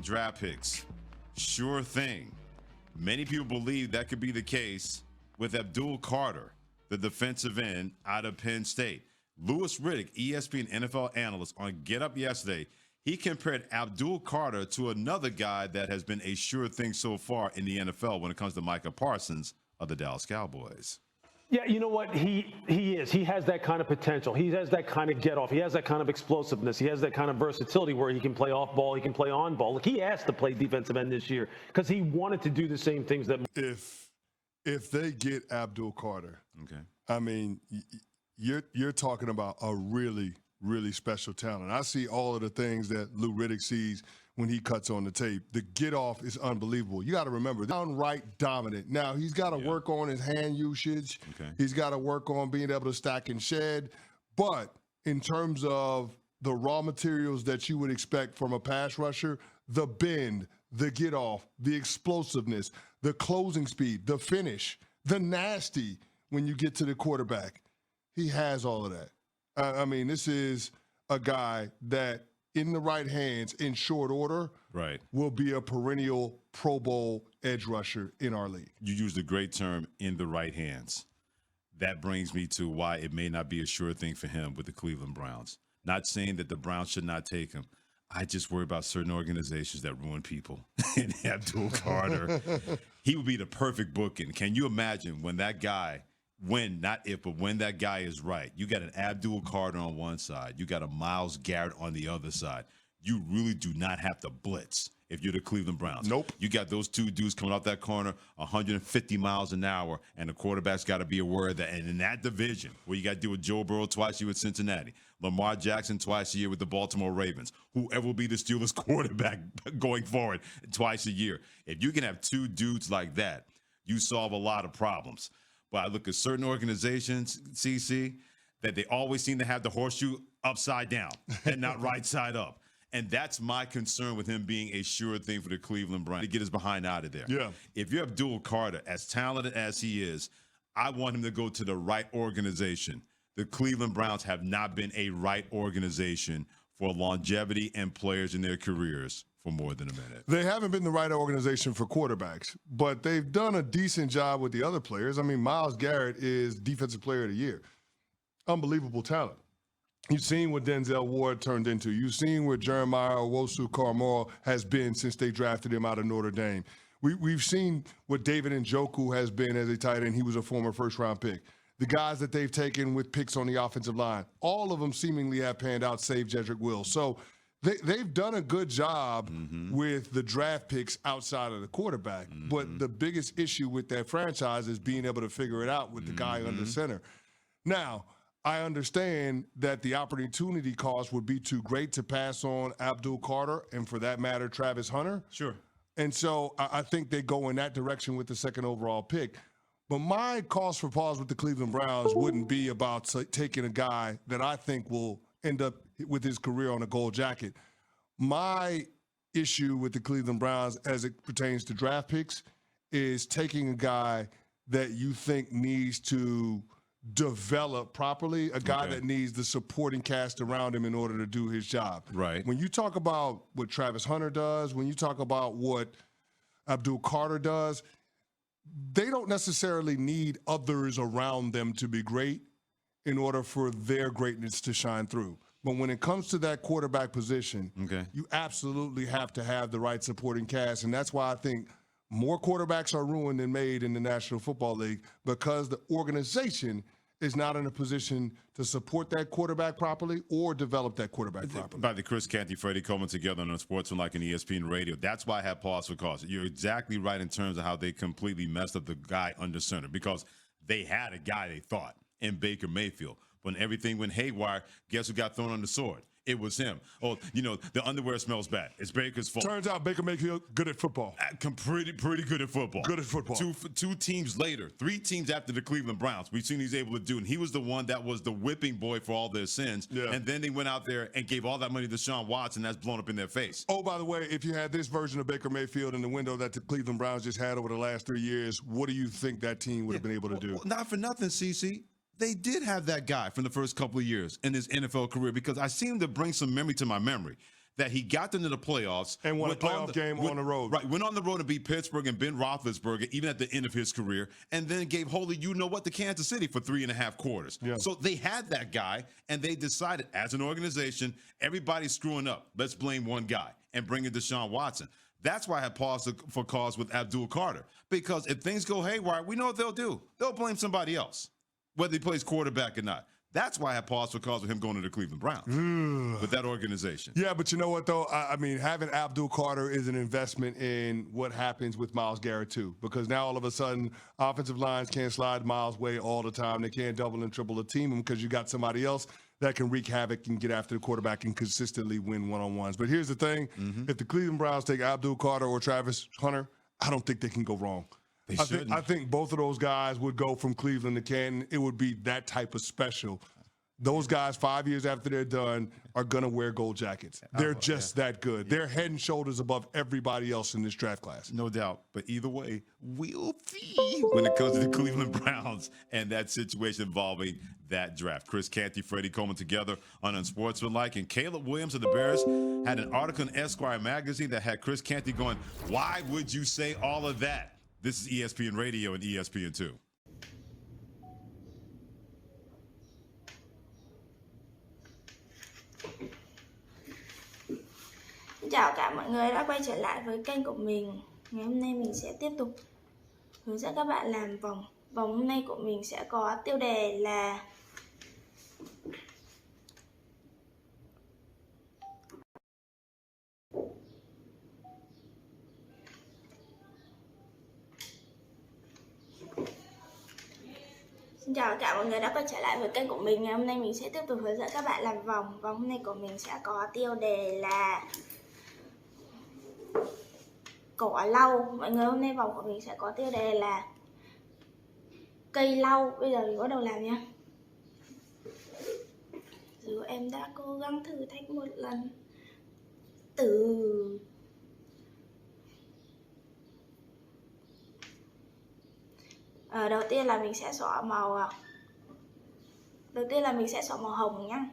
draft picks. Sure thing. Many people believe that could be the case with Abdul Carter, the defensive end out of Penn State. Louis Riddick, ESPN NFL analyst, on Get Up yesterday, he compared Abdul Carter to another guy that has been a sure thing so far in the NFL when it comes to Micah Parsons of the Dallas Cowboys. Yeah, you know what? He is. He has that kind of potential. He has that kind of get off. He has that kind of explosiveness. He has that kind of versatility where he can play off ball, he can play on ball. Look, he asked to play defensive end this year because he wanted to do the same things that. If they get Abdul Carter, okay, I mean, you're talking about a really, really special talent. I see all of the things that Lou Riddick sees when he cuts on the tape. The get off is unbelievable. You got to remember, downright dominant. Now, he's got to work on his hand usage. Okay. He's got to work on being able to stack and shed. But in terms of the raw materials that you would expect from a pass rusher, the bend, the get off, the explosiveness, the closing speed, the finish, the nasty when you get to the quarterback, he has all of that. I mean, this is a guy that, in the right hands, in short order, will be a perennial Pro Bowl edge rusher in our league. You used a great term, in the right hands. That brings me to why it may not be a sure thing for him with the Cleveland Browns. Not saying that the Browns should not take him. I just worry about certain organizations that ruin people. And Abdul Carter, he would be the perfect booking. Can you imagine when that guy – when, not if, but when that guy is right? You got an Abdul Carter on one side. You got a Myles Garrett on the other side. You really do not have to blitz if you're the Cleveland Browns. Nope. You got those two dudes coming off that corner 150 miles an hour, and the quarterback's got to be aware of that. And in that division, where you got to deal with Joe Burrow twice a year with Cincinnati, Lamar Jackson twice a year with the Baltimore Ravens, whoever will be the Steelers quarterback going forward twice a year. If you can have two dudes like that, you solve a lot of problems. But I look at certain organizations, CC, that they always seem to have the horseshoe upside down and not right side up. And that's my concern with him being a sure thing for the Cleveland Browns, to get his behind out of there. Yeah. If you're Abdul Carter, as talented as he is, I want him to go to the right organization. The Cleveland Browns have not been a right organization for longevity and players in their careers for more than a minute. They haven't been the right organization for quarterbacks, but they've done a decent job with the other players. I mean, Myles Garrett is Defensive Player of the Year. Unbelievable talent. You've seen what Denzel Ward turned into. You've seen what Jeremiah Owusu-Koramoah has been since they drafted him out of Notre Dame. We've seen what David Njoku has been as a tight end. He was a former first-round pick. The guys that they've taken with picks on the offensive line, all of them seemingly have panned out, save Jedrick Wills. So they've done a good job with the draft picks outside of the quarterback. But the biggest issue with that franchise is being able to figure it out with the guy under center. Now, I understand that the opportunity cost would be too great to pass on Abdul Carter and, for that matter, Travis Hunter. Sure. And so I think they go in that direction with the second overall pick. But my cause for pause with the Cleveland Browns wouldn't be about taking a guy that I think will end up with his career on a gold jacket. My issue with the Cleveland Browns as it pertains to draft picks is taking a guy that you think needs to develop properly, a guy that needs the supporting cast around him in order to do his job. Right. When you talk about what Travis Hunter does, when you talk about what Abdul Carter does, they don't necessarily need others around them to be great in order for their greatness to shine through. But when it comes to that quarterback position, you absolutely have to have the right supporting cast. And that's why I think more quarterbacks are ruined than made in the National Football League, because the organization is not in a position to support that quarterback properly or develop that quarterback properly. By the Chris Canty, Freddie Coleman together on SportsCenter and ESPN Radio. That's why I have pause for cause. You're exactly right in terms of how they completely messed up the guy under center, because they had a guy they thought in Baker Mayfield. When everything went haywire, guess who got thrown on the sword? It was him. Oh, you know, the underwear smells bad. It's Baker's fault. Turns out Baker Mayfield good at football. Pretty good at football. Good at football. Two teams later, 3 teams after the Cleveland Browns, we've seen he's able to do. And he was the one that was the whipping boy for all their sins. Yeah. And then they went out there and gave all that money to Deshaun Watson. That's blown up in their face. Oh, by the way, if you had this version of Baker Mayfield in the window that the Cleveland Browns just had over the last 3 years, what do you think that team would have been able to do? Well, not for nothing, CC. They did have that guy from the first couple of years in his NFL career, because I seem to bring some memory to my memory. that he got them to the playoffs And won a went on playoff game on the road. Right, went on the road to beat Pittsburgh and Ben Roethlisberger, even at the end of his career, and then gave to Kansas City for 3.5 quarters. Yeah. So they had that guy, and they decided as an organization, everybody's screwing up. Let's blame one guy and bring in Deshaun Watson. That's why I had pause for cause with Abdul Carter, because if things go haywire, we know what they'll do. They'll blame somebody else, whether he plays quarterback or not. That's why I had pause for cause with him going to the Cleveland Browns with that organization. Yeah, but you know what, though? I mean, having Abdul Carter is an investment in what happens with Myles Garrett, too, because now all of a sudden offensive lines can't slide Myles' way all the time. They can't double and triple the team him because you got somebody else that can wreak havoc and get after the quarterback and consistently win one-on-ones. But here's the thing. If the Cleveland Browns take Abdul Carter or Travis Hunter, I don't think they can go wrong. I think both of those guys would go from Cleveland to Canton. It would be that type of special. Those guys, 5 years after they're done, are going to wear gold jackets. They're just that good. They're head and shoulders above everybody else in this draft class. No doubt. But either way, we'll see when it comes to the Cleveland Browns and that situation involving that draft. Chris Canty, Freddie Coleman together on Unsportsmanlike, and Caleb Williams of the Bears had an article in Esquire magazine that had Chris Canty going, "Why would you say all of that?" This is ESPN Radio and ESPN2. Xin chào cả mọi người đã quay trở lại với kênh của mình. Ngày hôm nay mình sẽ tiếp tục hướng dẫn các bạn làm vòng. Vòng hôm nay của mình sẽ có tiêu đề là Xin chào cả mọi người đã quay trở lại với kênh của mình. Ngày hôm nay mình sẽ tiếp tục hướng dẫn các bạn làm vòng. Vòng hôm nay của mình sẽ có tiêu đề là cỏ lau. Mọi người, hôm nay vòng của mình sẽ có tiêu đề là cây lau. Bây giờ mình bắt đầu làm nha. Dù em đã cố gắng thử thách một lần đầu tiên là mình sẽ xõa màu hồng nhá.